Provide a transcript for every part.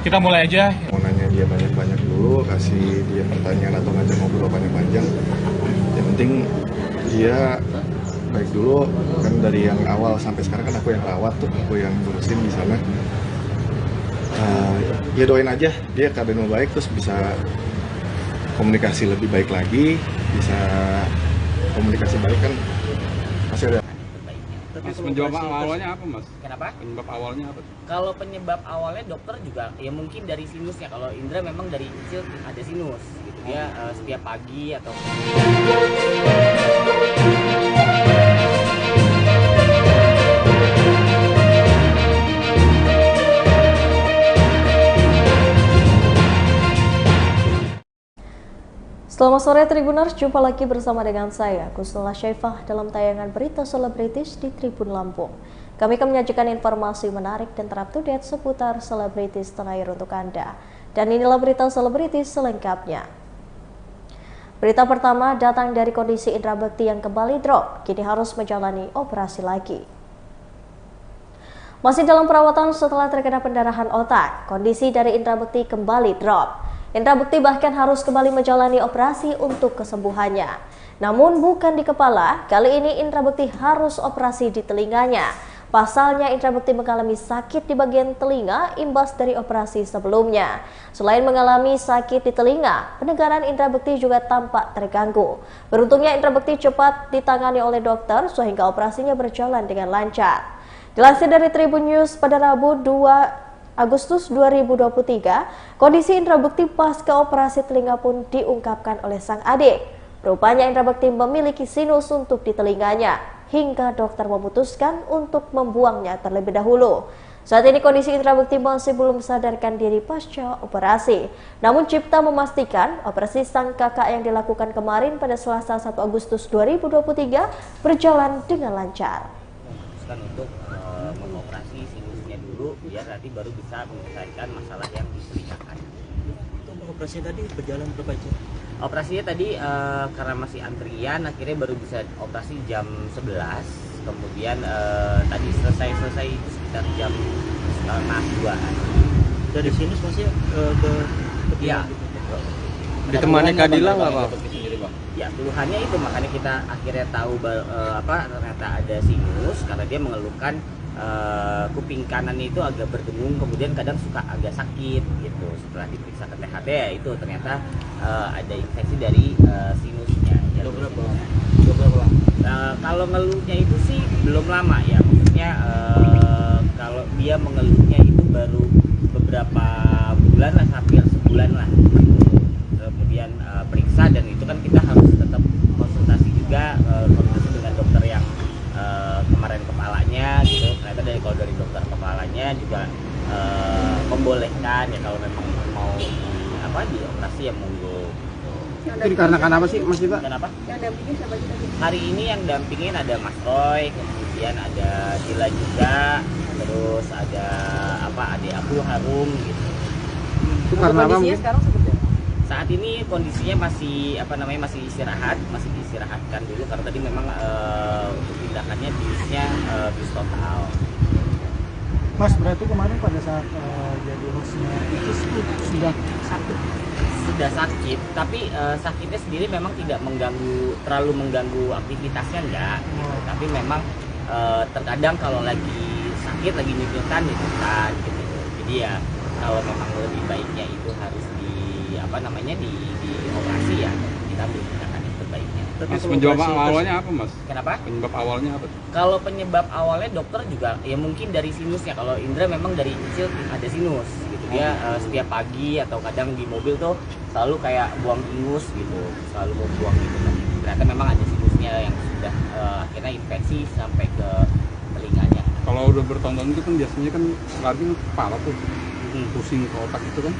Kita mulai aja. Mau nanya dia banyak-banyak dulu, kasih dia pertanyaan atau ngajak ngobrol panjang-panjang. Yang penting dia baik dulu, kan dari yang awal sampai sekarang kan aku yang rawat tuh, aku yang ngurusin di sana. Ya doain aja dia keadaan baik, terus bisa komunikasi lebih baik lagi, bisa komunikasi baik kan pasti ada. Mas, penyebab awalnya apa, Mas? Kenapa? Penyebab awalnya apa? Kalau penyebab awalnya dokter juga ya mungkin dari sinusnya. Kalau Indra memang dari kecil ada sinus gitu. Dia setiap pagi atau Selamat sore Tribuners, jumpa lagi bersama dengan saya, Kusnula Syaifah dalam tayangan berita selebritis di Tribun Lampung. Kami akan menyajikan informasi menarik dan terupdate seputar selebritis tanah air untuk Anda. Dan inilah berita selebritis selengkapnya. Berita pertama datang dari kondisi Indra Bekti yang kembali drop, kini harus menjalani operasi lagi. Masih dalam perawatan setelah terkena pendarahan otak, kondisi dari Indra Bekti kembali drop. Indra Bekti bahkan harus kembali menjalani operasi untuk kesembuhannya. Namun bukan di kepala, kali ini Indra Bekti harus operasi di telinganya. Pasalnya Indra Bekti mengalami sakit di bagian telinga imbas dari operasi sebelumnya. Selain mengalami sakit di telinga, pendengaran Indra Bekti juga tampak terganggu. Beruntungnya Indra Bekti cepat ditangani oleh dokter sehingga operasinya berjalan dengan lancar. Dilansir dari Tribun News pada Rabu 2 Agustus 2023, kondisi Indra Bekti pasca operasi telinga pun diungkapkan oleh sang adik. Rupanya Indra Bekti memiliki sinus untuk di telinganya, hingga dokter memutuskan untuk membuangnya terlebih dahulu. Saat ini kondisi Indra Bekti masih belum sadarkan diri pasca operasi. Namun Cipta memastikan operasi sang kakak yang dilakukan kemarin pada Selasa 1 Agustus 2023 berjalan dengan lancar. untuk mengoperasi sinusnya dulu biar nanti baru bisa menyelesaikan masalah yang diselidikkan. Itu operasinya tadi berjalan berapa jam? Operasinya tadi karena masih antrian akhirnya baru bisa operasi jam 11. Kemudian tadi selesai sekitar jam setengah 2-an. Dari sinus masih ke Iya. Ditemani Kadila nggak, Pak? Ya, keluhannya itu makanya kita akhirnya tahu ternyata ada sinus karena dia mengeluhkan kuping kanan itu agak berdengung, kemudian kadang suka agak sakit gitu. Setelah diperiksa ke THT ya itu ternyata ada infeksi dari sinusnya. Ya, berapa? Kalau ngeluhnya itu sih belum lama ya, maksudnya kalau dia mengeluhnya itu baru beberapa bulan lah, hampir sebulan lah. Kemudian periksa dan itu kan kita harus tetap konsultasi juga, konsultasi dengan dokter yang kemarin kepalanya gitu. Ternyata kalau dari dokter kepalanya juga membolehkan ya kalau memang mau dioperasi ya monggo. Itu dikarenakan apa sih, Mas Cipta? Kenapa? Yang dampingin siapa aja tadi? Hari ini yang dampingin ada Mas Roy, kemudian ada Dila juga, terus ada adik aku Harum gitu. Itu karena apa? Kondisinya sekarang seperti apa? Saat ini kondisinya masih istirahat, masih diistirahatkan dulu karena tadi memang untuk tindakannya biusnya bius total. Mas, berarti kemarin pada saat jadi hostnya itu sudah sakit? Sudah sakit, tapi sakitnya sendiri memang tidak terlalu mengganggu aktivitasnya enggak. Gitu. Tapi memang terkadang kalau lagi sakit, lagi nyudutan gitu. Jadi ya kalau memang lebih baiknya itu harus di operasi ya kita ambil tindakan yang terbaiknya. Mas, penyebab awalnya apa, Mas? Kenapa? Penyebab awalnya apa? Kalau penyebab awalnya dokter juga ya mungkin dari sinusnya. Kalau Indra memang dari kecil ada sinus gitu. Dia setiap pagi atau kadang di mobil tuh selalu kayak buang ingus gitu, selalu mau buang gitu. Ternyata memang ada sinusnya yang sudah akhirnya infeksi sampai ke telinganya. Kalau udah bertahun-tahun itu kan biasanya kan lari kepala tuh, pusing ke otak itu kan.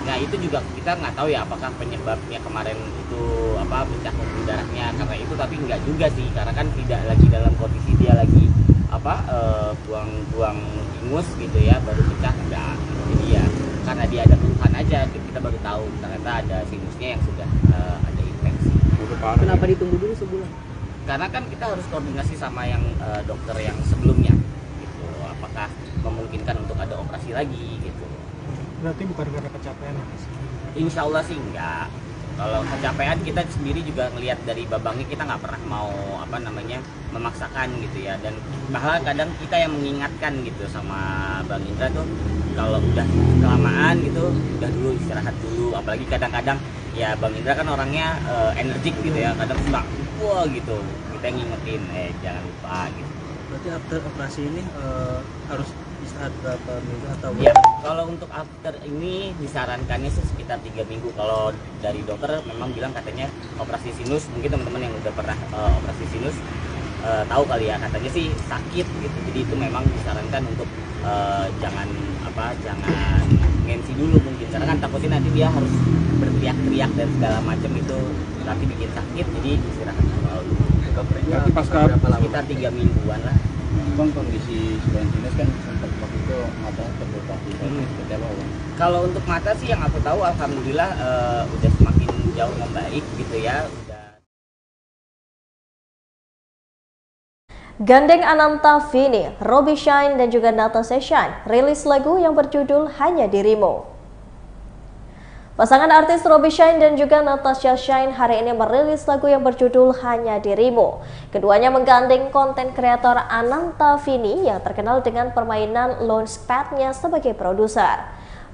Nah itu juga kita nggak tahu ya apakah penyebabnya kemarin itu pecah pembuluh darahnya karena itu, tapi nggak juga sih karena kan tidak lagi dalam kondisi dia lagi buang ingus gitu ya baru pecah enggak. Jadi ya karena dia ada keluhan aja kita baru tahu ternyata ada sinusnya yang sudah ada infeksi. Kenapa ditunggu dulu sebulan? Karena kan kita harus koordinasi sama yang dokter yang sebelumnya gitu, apakah memungkinkan untuk ada operasi lagi gitu. Berarti bukan karena kecapean ya, Mas? Insya Allah sih enggak. Kalau kecapean kita sendiri juga ngelihat dari babangnya, kita nggak pernah mau memaksakan gitu ya, dan malah kadang kita yang mengingatkan gitu sama Bang Indra tuh kalau udah kelamaan gitu udah dulu istirahat dulu, apalagi kadang-kadang ya Bang Indra kan orangnya energik gitu ya, kadang suka wah gitu, kita ngingetin jangan lupa gitu. Berarti after operasi ini harus istirahat berapa minggu atau Ya, kalau untuk after ini disarankannya sih sekitar 3 minggu. Kalau dari dokter memang bilang katanya operasi sinus, mungkin teman-teman yang udah pernah operasi sinus tahu kali ya, katanya sih sakit gitu. Jadi itu memang disarankan untuk jangan ngensi dulu mungkin, karena kan takutnya nanti dia harus berteriak-teriak dan segala macam, itu nanti bikin sakit. Jadi istirahat dulu. Berarti pasca Sekitar 3 mingguan lah. Bang, kondisi selain sinus kan sempat waktu itu matanya terbuka seperti apa Bang? Kalau untuk mata sih yang aku tahu alhamdulillah udah semakin jauh membaik gitu ya. Gandeng Ananta Vini, Robby Shine dan juga Natasha Shine rilis lagu yang berjudul Hanya Dirimu. Pasangan artis Robby Shine dan juga Natasha Shine hari ini merilis lagu yang berjudul Hanya Dirimu. Keduanya menggandeng konten kreator Ananta Vini yang terkenal dengan permainan Launchpad-nya sebagai produser.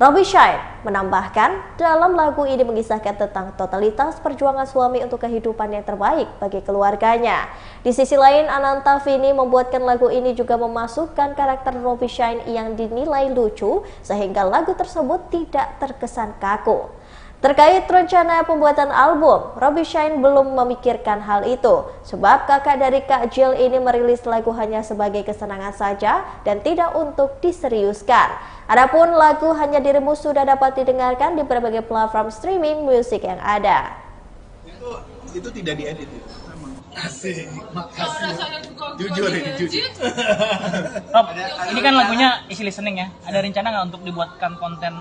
Robby Shine menambahkan dalam lagu ini mengisahkan tentang totalitas perjuangan suami untuk kehidupan yang terbaik bagi keluarganya. Di sisi lain, Ananta Vini membuatkan lagu ini juga memasukkan karakter Robby Shine yang dinilai lucu sehingga lagu tersebut tidak terkesan kaku. Terkait rencana pembuatan album, Robby Shine belum memikirkan hal itu, sebab kakak dari Kak Jill ini merilis lagu hanya sebagai kesenangan saja dan tidak untuk diseriuskan. Adapun lagu Hanya Dirimu sudah dapat didengarkan di berbagai platform streaming musik yang ada. Itu tidak diedit itu. Asik, makasih. Jujur ini, jujur. Rob, ini kan lagunya isi listening ya. Ada rencana nggak untuk dibuatkan konten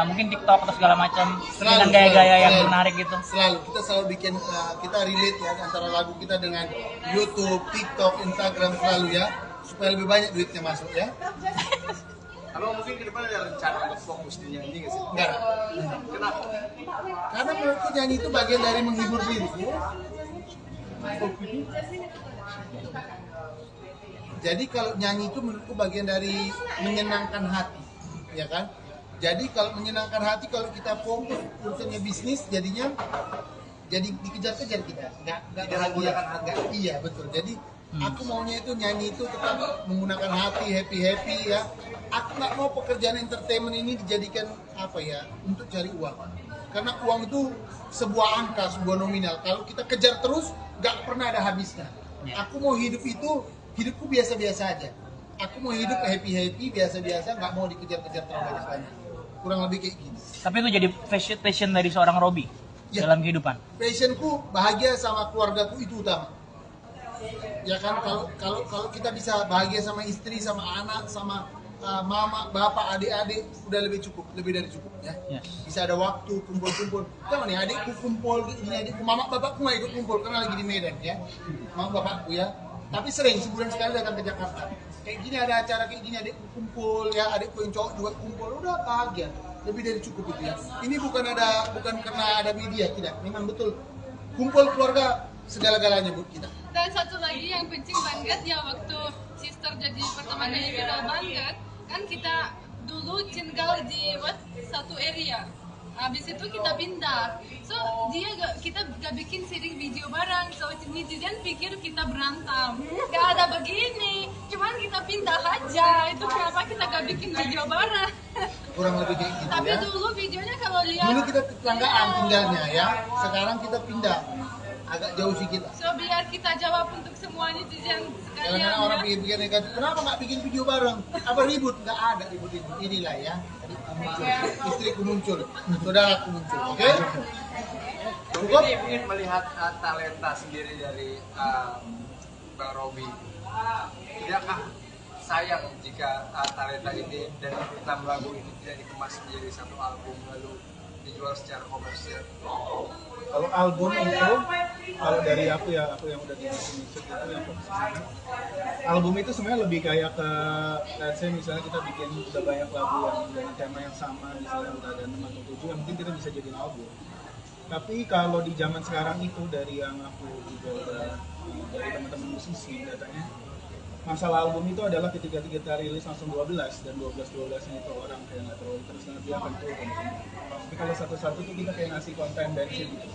mungkin TikTok atau segala macam dengan gaya-gaya yang menarik gitu? Selalu kita selalu bikin, kita relate ya antara lagu kita dengan YouTube, TikTok, Instagram selalu ya, supaya lebih banyak duitnya masuk ya. Kalau mungkin ke depan ada rencana untuk fokus di nyanyi nggak sih? Enggak. Kenapa? Karena menurutku nyanyi itu bagian dari menghibur diri. Jadi kalau nyanyi itu menurutku bagian dari menyenangkan hati, ya kan? Jadi kalau menyenangkan hati, kalau kita fokus urusannya bisnis, jadinya jadi dikejar-kejar kita, nggak bahagia kan? Iya betul. Jadi aku maunya itu nyanyi itu tetap menggunakan hati, happy ya. Aku nggak mau pekerjaan entertainment ini dijadikan apa ya, untuk cari uang. Karena uang itu sebuah angka, sebuah nominal. Kalau kita kejar terus, nggak pernah ada habisnya. Aku mau hidup itu, hidupku biasa-biasa aja. Aku mau hidup happy-happy, biasa-biasa, nggak mau dikejar-kejar terlalu banyak. Kurang lebih kayak gini. Tapi itu jadi passion dari seorang Robby dalam kehidupan. Passionku bahagia sama keluargaku itu utama. Ya kan, kalau kita bisa bahagia sama istri, sama anak, sama mama, bapak, adik-adik, udah lebih dari cukup ya. Bisa ada waktu kumpul-kumpul. Sama nih adikku kumpul, ini adikku, mama bapakku nggak ikut kumpul karena lagi di Medan ya. Mama bapakku ya. Tapi sering sebulan sekali datang ke Jakarta. Kayak gini ada acara kayak gini adikku kumpul ya, adikku yang cowok juga kumpul, udah bahagia. Lebih dari cukup itu ya. Ini bukan karena ada media, tidak. Memang betul kumpul keluarga segala-galanya buat kita. Dan satu lagi yang penting banget ya, waktu sister jadi pertama kali viral banget, kan kita dulu tinggal di satu area. Habis itu kita pindah, so kita gak bikin sering video bareng, so netizen pikir kita berantem. Gak ada begini, cuman kita pindah aja. Itu kenapa kita gak bikin video bareng. Kurang lebih kayak gitu. Tapi ya. dulu videonya kalau lihat, Dulu kita tetanggaan tinggalnya ya, sekarang kita pindah. Agak jauh sih kita. so biar kita jawab untuk semua netizen sekalian. Kadang-kadang orang Ya. pikir negatif, kenapa nggak bikin video bareng? Apa ribut? Nggak ada ribut ini. Inilah ya. Istriku muncul, saudaraku muncul, oke? Cukup? Ingin melihat talenta sendiri dari Bang Robby. Tidakkah sayang jika talenta ini dan 6 lagu ini tidak dikemas menjadi satu album lalu dijual secara komersial? Kalau album itu, kalau dari aku yang udah di musik itu yang fokus ke sana, album itu sebenarnya lebih kayak ke, let's say misalnya kita bikin udah banyak lagu yang dengan tema yang sama, misalnya udah ada 6 atau 7, yang mungkin kita bisa jadiin album. Tapi kalau di zaman sekarang itu, dari yang aku juga udah dari teman-teman musisi datanya, masalah album itu adalah ketika kita rilis langsung 12 dan 12-12 itu orang kayak nggak terlalu terus, nanti akan turun. Tapi kalau satu-satu tuh kita kayak ngasih konten bensin gitu.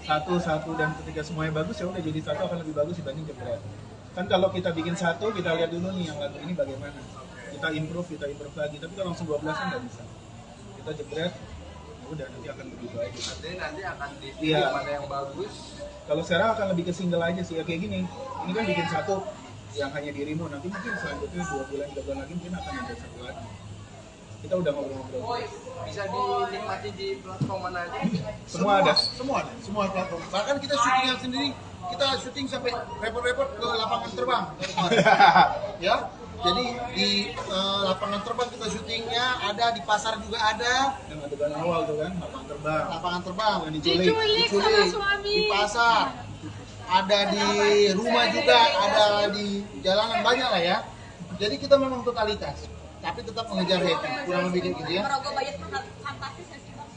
Satu-satu, dan ketika semuanya bagus ya udah jadi satu akan lebih bagus dibanding jebret. Kan kalau kita bikin satu, kita lihat dulu nih yang lagu ini bagaimana. Kita improve lagi. Tapi kalau langsung 12 kan nggak bisa. Kita jebret, ya udah nanti akan lebih baik. Nanti akan dipilih mana yang bagus. Kalau sekarang akan lebih ke single aja sih, ya kayak gini. Ini kan bikin satu yang hanya dirimu, nanti mungkin selanjutnya 2 bulan, 3 bulan lagi mungkin akan ada satu lagi. Kita udah ngobrol-ngobrol. Bisa dinikmati di platform mana aja? Semua ada. Semua platform. Bahkan kita syutingnya sendiri, kita syuting sampai repot-repot ke lapangan terbang. Ya, jadi di lapangan terbang kita syutingnya ada, di pasar juga ada. Yang adegan awal tuh kan, lapangan terbang. Yang Diculik sama suami. di pasar. Ada di rumah juga, ada di jalanan, banyak lah ya. Jadi kita memang totalitas, tapi tetap mengejar happy, kurang lebih kayak gitu ya. Merogoh budget fantastis nggak sih, Bang?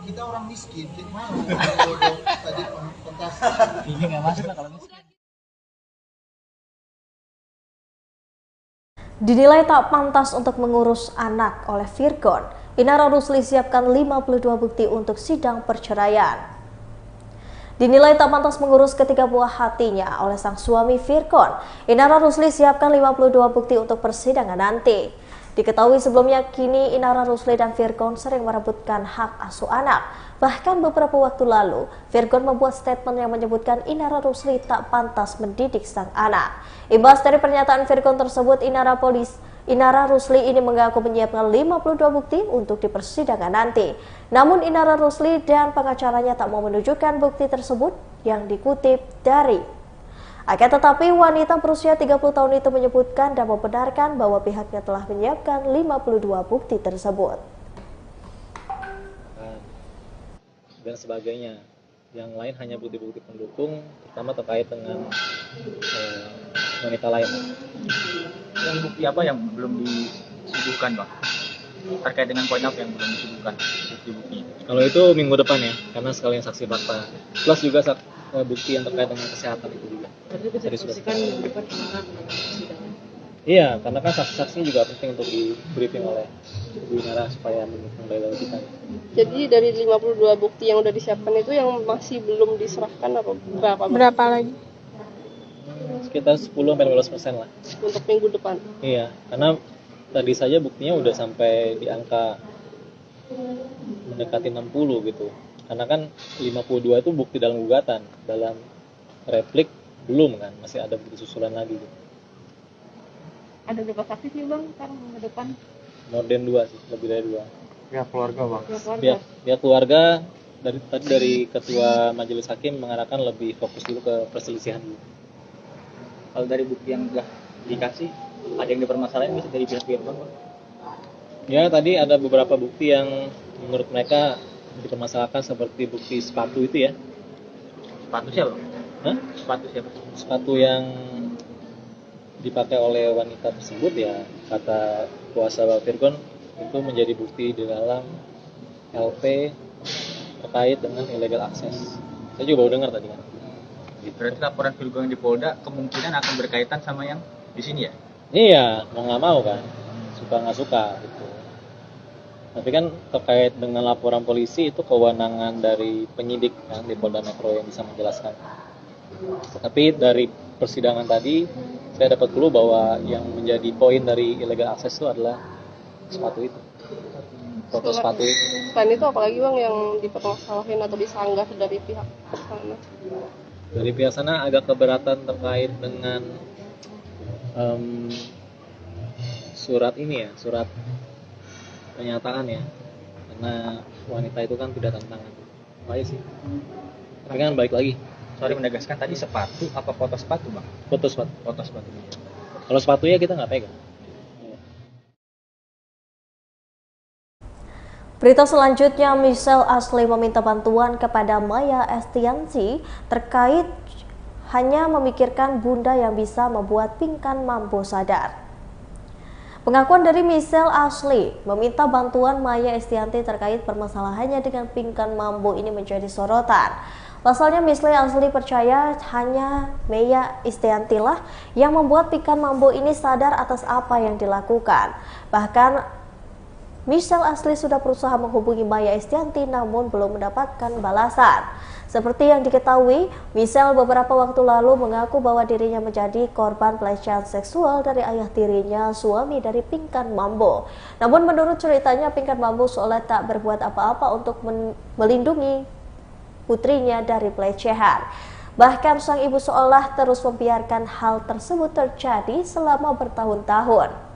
Kita orang miskin, jadi mau budget fantastis. Ini nggak masuk lah kalau miskin. Dinilai tak pantas untuk mengurus anak oleh Virgon, Inara Rusli siapkan 52 bukti untuk sidang perceraian. Dinilai tak pantas mengurus ketiga buah hatinya oleh sang suami Virgon, Inara Rusli siapkan 52 bukti untuk persidangan nanti. Diketahui sebelumnya, kini Inara Rusli dan Virgon sering merebutkan hak asuh anak. Bahkan beberapa waktu lalu, Virgon membuat statement yang menyebutkan Inara Rusli tak pantas mendidik sang anak. Imbas dari pernyataan Virgon tersebut, Inara Rusli ini mengaku menyiapkan 52 bukti untuk di persidangan nanti. Namun Inara Rusli dan pengacaranya tak mau menunjukkan bukti tersebut yang dikutip dari. Akan tetapi wanita berusia 30 tahun itu menyebutkan dan membenarkan bahwa pihaknya telah menyiapkan 52 bukti tersebut. Dan sebagainya. Yang lain hanya bukti-bukti pendukung, terutama terkait dengan wanita lain. Yang bukti apa yang belum disuguhkan, Bang? Terkait dengan poin apa yang belum disuguhkan bukti-bukti? Kalau itu minggu depan ya, karena sekalian saksi fakta. Plus juga bukti yang terkait dengan kesehatan itu juga. Tapi bisa dipastikan minggu depan kemana persidangan? Iya, karena kan saksi-saksi juga penting untuk di briefing oleh Bu Inara supaya mendukung dalil kita. Jadi dari 52 bukti yang udah disiapkan itu yang masih belum diserahkan apa berapa? Berapa lagi? Sekitar 10-15% lah. Untuk minggu depan? Iya, karena tadi saja buktinya udah sampai di angka mendekati 60 gitu. Karena kan 52 itu bukti dalam gugatan, dalam replik belum kan, masih ada bukti susulan lagi gitu. Ada berapa saksi sih, Bang, sekarang minggu depan? More than 2 sih, lebih dari 2. Pihak keluarga, Bang. Pihak keluarga dari ketua majelis hakim mengarahkan lebih fokus dulu ke perselisihan dulu. Kalau dari bukti yang sudah dikasih, ada yang dipermasalahin bisa dari pihak Virgon, Bang? Ya, tadi ada beberapa bukti yang menurut mereka dipermasalahkan, seperti bukti sepatu itu ya. Sepatu siapa? Hah? Sepatu siapa? Sepatu yang dipakai oleh wanita tersebut ya, kata kuasa Virgon itu menjadi bukti di dalam LP terkait dengan illegal access. Saya juga baru dengar tadi kan. Berarti laporan Virgon di Polda kemungkinan akan berkaitan sama yang di sini ya? Iya, mau nggak mau kan, suka nggak suka gitu. Tapi kan terkait dengan laporan polisi itu kewenangan dari penyidik kan di Polda Metro yang bisa menjelaskan. Tapi dari persidangan tadi saya dapat clue bahwa yang menjadi poin dari illegal access itu adalah sepatu itu, foto sepatu itu. Selain itu apalagi, Bang, yang dipermasalahin atau disanggah dari pihak sana? Dari pihak sana agak keberatan terkait dengan surat ini ya, surat pernyataan ya, karena wanita itu kan tidak tanda tangan. Baik sih. Tapi kan balik lagi. Sorry menegaskan, tadi sepatu apa foto sepatu, Bang? Foto sepatu. Foto sepatu. Kalau sepatunya kita nggak pegang. Berita selanjutnya, Michelle Ashley meminta bantuan kepada Maya Estianty terkait hanya memikirkan bunda yang bisa membuat Pinkan Mambo sadar. Pengakuan dari Michelle Ashley meminta bantuan Maya Estianty terkait permasalahannya dengan Pinkan Mambo ini menjadi sorotan. Pasalnya Michelle Ashley percaya hanya Maya Estianty lah yang membuat Pinkan Mambo ini sadar atas apa yang dilakukan. Bahkan Michelle Ashley sudah berusaha menghubungi Maya Estianty namun belum mendapatkan balasan. Seperti yang diketahui, Michelle beberapa waktu lalu mengaku bahwa dirinya menjadi korban pelecehan seksual dari ayah tirinya, suami dari Pinkan Mambo. Namun menurut ceritanya, Pinkan Mambo seolah tak berbuat apa-apa untuk melindungi putrinya dari pelecehan. Bahkan sang ibu seolah terus membiarkan hal tersebut terjadi selama bertahun-tahun.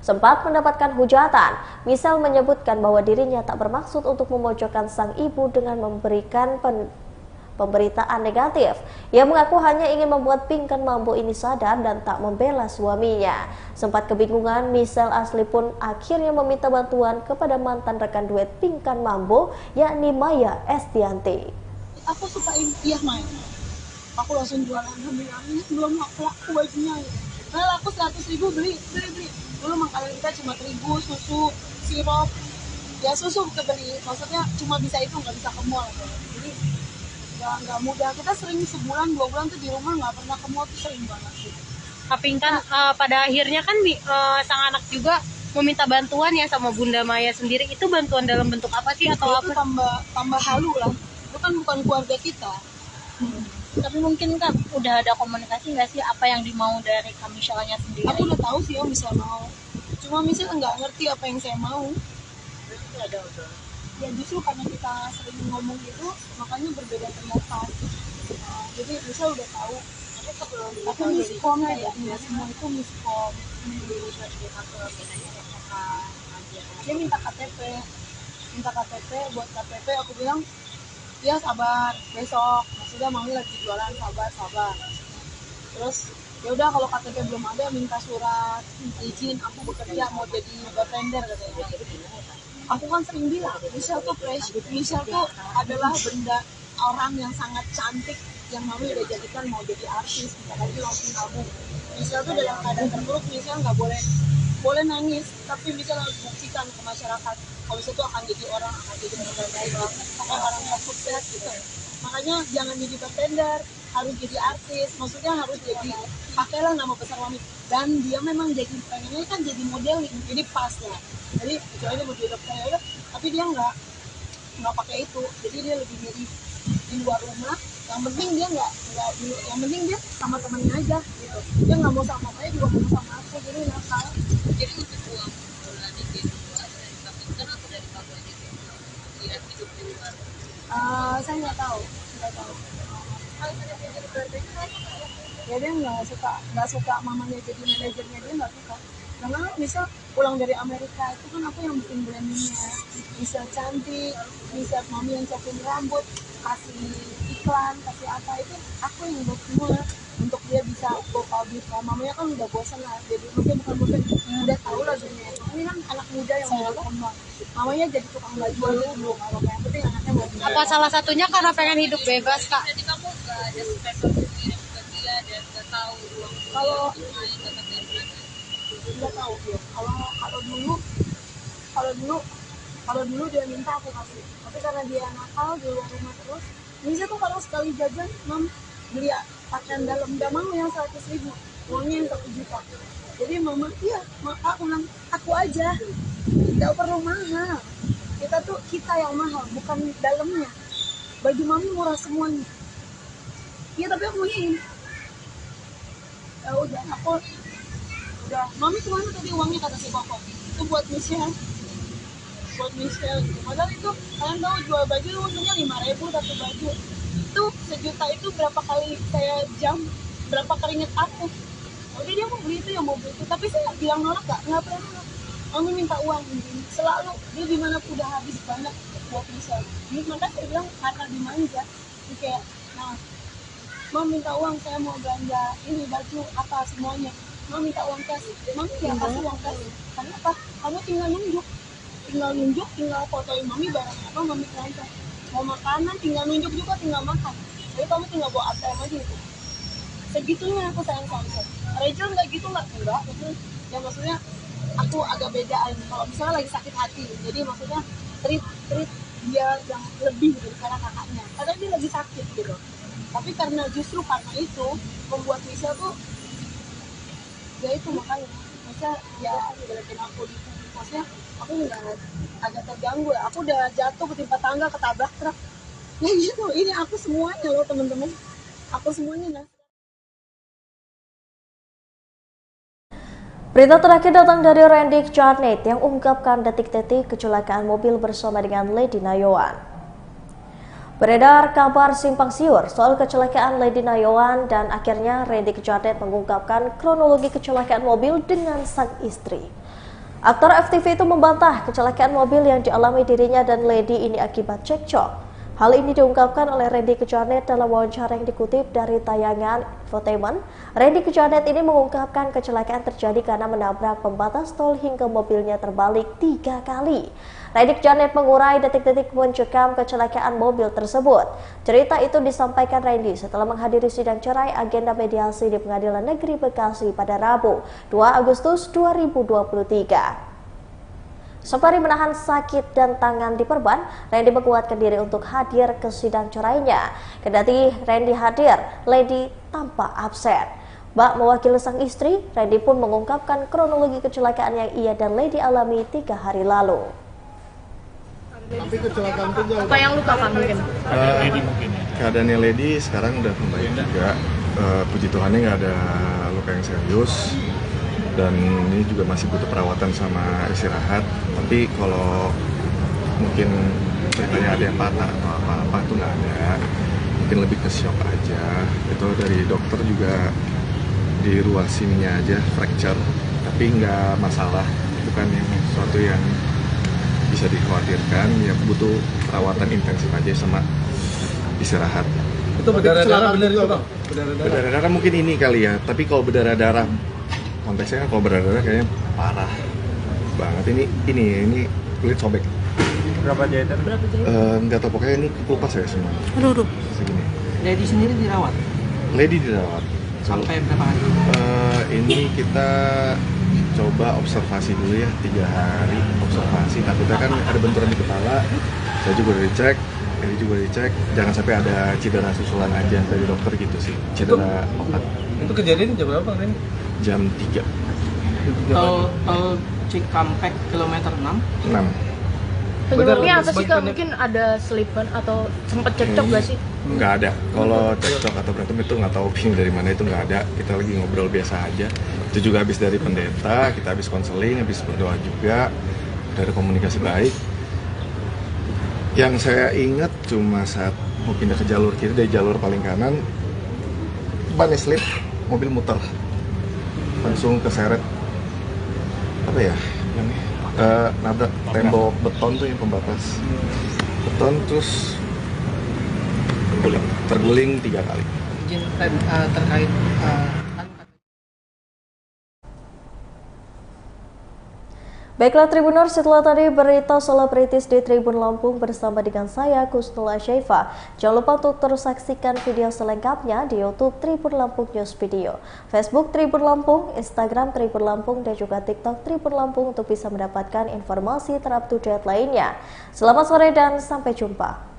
Sempat mendapatkan hujatan, Michelle menyebutkan bahwa dirinya tak bermaksud untuk memojokkan sang ibu dengan memberikan pemberitaan negatif. Ia mengaku hanya ingin membuat Pinkan Mambo ini sadar dan tak membela suaminya. Sempat kebingungan, Michelle Ashley pun akhirnya meminta bantuan kepada mantan rekan duet Pinkan Mambo, yakni Maya Estianty. Aku sukain dia main. Aku langsung jualan, ini belum laku bajunya. Nah, laku 100.000 beli. Dulu makanan kita cuma terigu, susu, sirup, ya susu kita beli, maksudnya cuma bisa itu, nggak bisa ke mall. Jadi nggak mudah, kita sering sebulan 2 bulan tuh di rumah nggak pernah ke mall, tuh sering banget sih. Tapi kan pada akhirnya kan sang anak juga meminta bantuan ya sama Bunda Maya sendiri. Itu bantuan dalam bentuk apa sih atau itu apa? tambah halu lah, itu kan bukan keluarga kita. Tapi mungkin kan udah ada komunikasi nggak sih apa yang dimau dari Michelle-nya sendiri? Aku udah tahu sih Michelle mau, cuma Michelle nggak ngerti apa yang saya mau. Ya justru karena kita sering ngomong gitu, makanya berbeda pendapat. Jadi Michelle udah tahu. Tapi miskom aja, ya semua itu miskom. Dia minta KTP buat KTP. Aku bilang ya sabar, besok maksudnya mami lagi jualan, sabar. Terus ya udah kalau KTP belum ada minta surat izin aku bekerja mau jadi bartender katanya. Aku kan sering bilang Michelle tuh fresh, Michelle tuh adalah benda orang yang sangat cantik yang mami udah jadikan mau jadi artis, kita lagi launching album. Michelle tuh dalam keadaan terburuk, Michelle nggak boleh nangis, tapi Michelle harus buktikan ke masyarakat kalau itu akan jadi orang baik, akan orang yang sukses gitu. Makanya jangan jadi bartender, harus jadi artis, maksudnya harus jadi pakailah nama besar mami. Dan dia memang jadi pengennya kan jadi modeling, jadi pas lah. Jadi kecuali dia mau jadi dokter ya, tapi dia nggak pakai itu, jadi dia lebih milih di luar rumah. Yang penting dia nggak yang penting dia sama temennya aja gitu. Dia nggak mau sama saya juga mau sama aku, jadi nakal. Jadi untuk uang saya nggak tahu. Ya dia nggak suka mamanya jadi manajernya, dia nggak suka. Karena misal pulang dari Amerika itu kan aku yang bikin brandingnya, bisa cantik, bisa mami yang catin rambut, kasih iklan, kasih apa itu aku yang buat semua untuk dia bisa go public. Mamanya kan udah bosan lah, jadi mungkin bukan bosan, udah tahu lah dunia. Ini kan anak muda yang mau berkembang. Mamanya jadi tukang baju dulu, kalau yang penting anaknya mau. Apa salah satunya karena pengen hidup bebas, Kak? Jadi kamu nggak ada spesial kirim ke dia dan nggak tahu kalau nggak tahu ya. Kalau dulu dia minta aku kasih, tapi karena dia nakal di luar rumah terus. Bisa tuh kalau sekali jajan, mam beli pakaian dalam udah mau yang 100.000, uangnya yang 1 juta. Jadi mama, iya, aku bilang aku aja, tidak perlu mahal. Kita yang mahal, bukan dalamnya. Baju mami murah semuanya. Iya tapi aku ingin. Ya udah, mami kemana tadi uangnya kata si Koko? Itu buat Michelle gitu. Padahal itu kalian tahu jual baju untungnya 5.000 satu baju. Itu sejuta itu berapa kali saya jam, berapa keringet aku. Udah dia mau beli itu ya mau beli itu, tapi saya bilang nolak nggak pernah nolak. Mami minta uang selalu, dia dimana udah habis banget buat Michelle. Maka saya bilang karena dimanja, kayak nah, Mam minta uang saya mau belanja ini baju apa semuanya. Mam minta uang cash, Mami ya kasih uang cash. Karena apa? Kamu tinggal nunjuk. tinggal nunjuk, tinggal fotoin mami barang apa, mami transfer. Mau makanan tinggal nunjuk juga, tinggal makan. Jadi kamu tinggal bawa ATM aja gitu. Segitunya aku sayang sama Rachel. Rachel nggak gitu, nggak enggak. Itu ya maksudnya aku agak bedaan kalau misalnya lagi sakit hati. Jadi maksudnya treat dia yang lebih daripada kakaknya. Karena dia lagi sakit gitu. Tapi justru karena itu membuat Michelle tuh ya itu makanya Michelle ya ngeliatin aku gitu. Maksudnya aku nggak agak terganggu. Aku udah jatuh ketimpa tangga, ketabrak truk. Ya gitu. Ini aku semuanya loh teman-teman. Aku semuanya nah. Berita terakhir datang dari Randy Charnet yang ungkapkan detik-detik kecelakaan mobil bersama dengan Lady Nayawan. Beredar kabar simpang siur soal kecelakaan Lady Nayawan dan akhirnya Randy Charnet mengungkapkan kronologi kecelakaan mobil dengan sang istri. Aktor FTV itu membantah kecelakaan mobil yang dialami dirinya dan Lady ini akibat cekcok. Hal ini diungkapkan oleh Randy Charnet dalam wawancara yang dikutip dari tayangan Infotainment. Randy Charnet ini mengungkapkan kecelakaan terjadi karena menabrak pembatas tol hingga mobilnya terbalik 3 kali. Randy Charnet mengurai detik-detik mencekam kecelakaan mobil tersebut. Cerita itu disampaikan Randy setelah menghadiri sidang cerai agenda mediasi di Pengadilan Negeri Bekasi pada Rabu, 2 Agustus 2023. Sembari menahan sakit dan tangan diperban, Randy menguatkan diri untuk hadir ke sidang cerainya. Kendati Randy hadir, Lady tampak absen. Bak mewakili sang istri, Randy pun mengungkapkan kronologi kecelakaan yang ia dan Lady alami 3 hari lalu. Tapi kecelakaan itu jauh. Apa yang luka kan mungkin? Keadaannya Lady sekarang udah membaik juga. Puji Tuhannya nggak ada luka yang serius. Dan ini juga masih butuh perawatan sama istirahat. Tapi kalau mungkin ceritanya ada yang patah atau apa-apa itu nggak ada. Mungkin lebih ke shock aja. Itu dari dokter juga di ruas sininya aja fracture. Tapi nggak masalah. Bukan yang sesuatu yang bisa dikhawatirkan. Ya butuh perawatan intensif aja sama istirahat. Itu berdarah-darah bener itu bang? Berdarah-darah mungkin ini kali ya. Tapi kalau berdarah-darah konteksnya kan kalau berdarah kayaknya parah banget. Ini kulit sobek. Berapa jahitan? Nggak tahu, pokoknya ini kelupas ya semua. Aduh. Segini. Lady sendiri dirawat? Lady dirawat. Sampai berapa hari? Ini kita coba observasi dulu ya, 3 hari observasi. Takutnya kan ada benturan di kepala. Saya juga udah dicek, Lady juga dicek. Jangan sampai ada cedera susulan aja dari dokter gitu sih. Cedera otak. Itu kejadian jam berapa kan? Jam 3. Tol Cikampek kilometer 6. Penyebabnya apa sih Kak? Mungkin ada selipan atau sempet cekcok gak sih? Nggak ada. Kalau cekcok atau berantem itu nggak tahu opini dari mana, itu nggak ada. Kita lagi ngobrol biasa aja. Itu juga habis dari pendeta, kita habis konseling, habis berdoa juga. Dari komunikasi baik. Yang saya ingat cuma saat mau pindah ke jalur kiri dari jalur paling kanan, bannya slip, mobil muter, langsung keseret apa ya? Yang nabrak tembok beton tuh yang pembatas beton, terus terguling 3 kali. Izin terkait Baiklah Tribuners, setelah tadi berita selebritis di Tribun Lampung bersama dengan saya Kusnul Asyaifa. Jangan lupa untuk terus saksikan video selengkapnya di YouTube Tribun Lampung News Video, Facebook Tribun Lampung, Instagram Tribun Lampung, dan juga TikTok Tribun Lampung untuk bisa mendapatkan informasi terupdate lainnya. Selamat sore dan sampai jumpa.